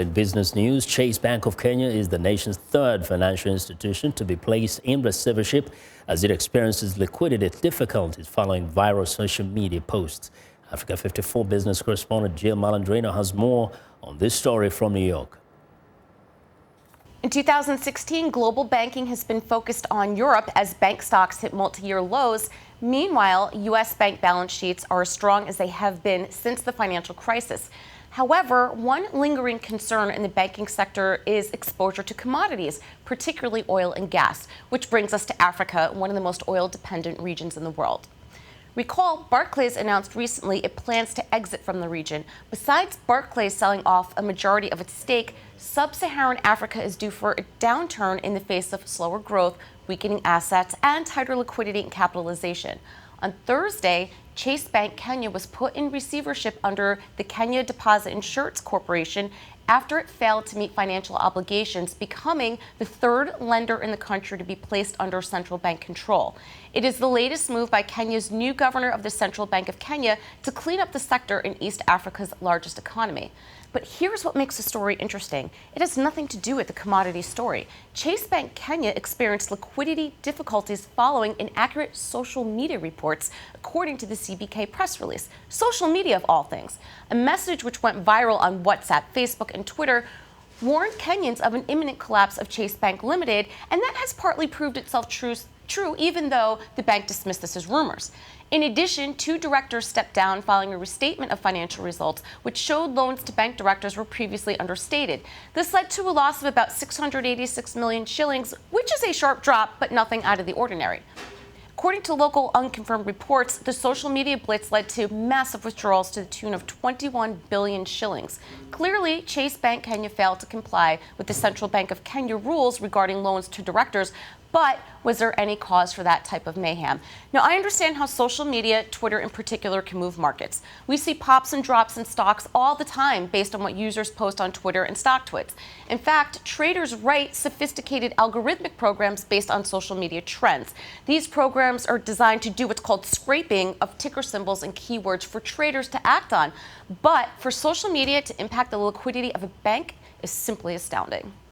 In business news, Chase Bank of Kenya is the nation's third financial institution to be placed in receivership as it experiences liquidity difficulties following viral social media posts. Africa 54 business correspondent Jill Malandrino has more on this story from New York. In 2016, global banking has been focused on Europe as bank stocks hit multi-year lows. Meanwhile, U.S. bank balance sheets are as strong as they have been since the financial crisis. However, one lingering concern in the banking sector is exposure to commodities, particularly oil and gas, which brings us to Africa, one of the most oil-dependent regions in the world. Recall, Barclays announced recently it plans to exit from the region. Besides Barclays selling off a majority of its stake, sub-Saharan Africa is due for a downturn in the face of slower growth, weakening assets, and tighter liquidity and capitalization. On Thursday, Chase Bank Kenya was put in receivership under the Kenya Deposit Insurance Corporation after it failed to meet financial obligations, becoming the third lender in the country to be placed under central bank control. It is the latest move by Kenya's new governor of the Central Bank of Kenya to clean up the sector in East Africa's largest economy. But here's what makes the story interesting. It has nothing to do with the commodity story. Chase Bank Kenya experienced liquidity difficulties following inaccurate social media reports, according to the CBK press release. Social media, of all things. A message which went viral on WhatsApp, Facebook, and Twitter warned Kenyans of an imminent collapse of Chase Bank Limited, and that has partly proved itself true, even though the bank dismissed this as rumors. In addition, two directors stepped down following a restatement of financial results, which showed loans to bank directors were previously understated. This led to a loss of about 686 million shillings, which is a sharp drop, but nothing out of the ordinary. According to local unconfirmed reports, the social media blitz led to massive withdrawals to the tune of 21 billion shillings. Clearly, Chase Bank Kenya failed to comply with the Central Bank of Kenya rules regarding loans to directors. But was there any cause for that type of mayhem? Now, I understand how social media, Twitter in particular, can move markets. We see pops and drops in stocks all the time based on what users post on Twitter and StockTwits. In fact, traders write sophisticated algorithmic programs based on social media trends. These programs are designed to do what's called scraping of ticker symbols and keywords for traders to act on. But for social media to impact the liquidity of a bank is simply astounding.